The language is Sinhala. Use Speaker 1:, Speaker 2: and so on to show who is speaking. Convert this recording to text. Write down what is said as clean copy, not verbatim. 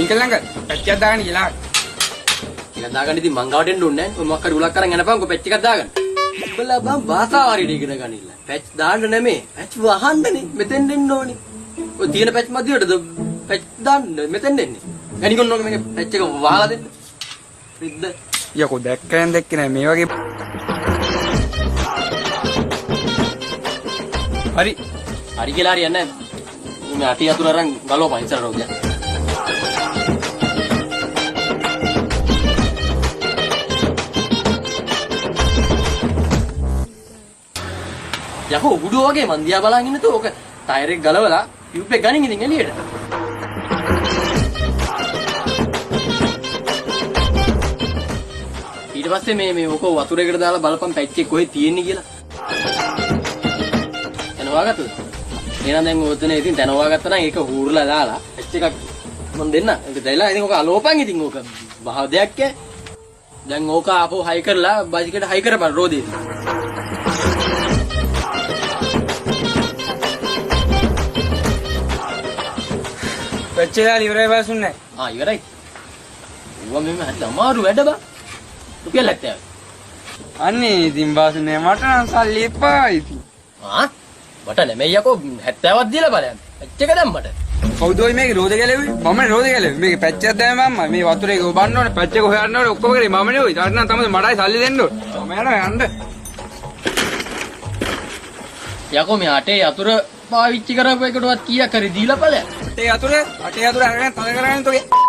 Speaker 1: ඉකලංග පැච්චක් දාගන්න කියලා.
Speaker 2: කියලා දාගන්න ඉතින් මං ගාවට එන්න ඕනේ නැහැ. මොකක් හරි උලක් අරන් යනපන්කො පැච් එකක් දාගන්න. උඹලා බං භාෂාව හරියට ඉගෙන ගනින්න. පැච් දාන්න නෙමෙයි. පැච් වහන්නනේ. මෙතෙන් එන්න ඕනේ. ඔය තියෙන පැච් මැදියටද පැච් දාන්න මෙතෙන් එන්නේ. ගනිකොන්න ඕනේ මේක පැච් එක වහලා දෙන්න. රිද්ද.
Speaker 1: යකෝ දැක්කෙන් දැක්කේ නෑ මේ වගේ. හරි.
Speaker 2: හරි කියලා හරියන්නේ නැහැ. මේ අටි අතුර අරන් ගලවපන් ඉස්සරහට ඔය. යකෝ උඩුව වගේ මන් දිහා බලන් ඉන්න තෝ ඔක ටයර් එක ගලවලා ටියුබ් එක ගනින් ඉතින් එළියට. ඊට පස්සේ මේ ඔක වතුරේකට දාලා බලපන් පැච් එක කොහෙද තියෙන්නේ කියලා. එනවා ගත්තද? එහෙනම් දැන් ඔතන ඉතින් දැනවා ගත්තා නම් ඒක හූර්ලා දාලා පැච් එකක් මන් දෙන්න. ඒක දැයිලා ඉතින් ඔක අලෝපන් ඉතින් ඕක බහ දෙයක් ඈ. දැන් ඕක ආපහු හයි කරලා බයිසිකලෙට හයි කරපන් රෝදේ.
Speaker 1: පැච්චලා ඉවරයි බසුන්නේ.
Speaker 2: ඉවරයි. ඌවා මෙන්න හරි අමාරු වැඩ බා. රුපියල් 70.
Speaker 1: අනේ ඉතින් බසුන්නේ මට නම් සල්ලි එපා ඉතින්.
Speaker 2: මට නෙමෙයි යකෝ 70ක් දීලා බලයන්. පැච් එක දැම්මට.
Speaker 1: කවුද ඔය මේක රෝද ගැලෙවි? මම රෝද ගැලෙවි. මේක පැච්චක් දැම්ම මම මේ වතුරේ ගොබන්න ඕනේ. පැච් එක හොයන්න ඕනේ. ඔක්කොම කරේ මම නෙවෙයි. ඊට නම් තමයි මටයි සල්ලි දෙන්න ඕනේ. මම යනවා යන්න.
Speaker 2: යකෝ මේ අටේ යතුර පාවිච්චි කරපු එකටවත් කීයක් හරි දීලා බලයන්.
Speaker 1: අටේ යතුර අරගෙන තල කරගෙන තෝගේ.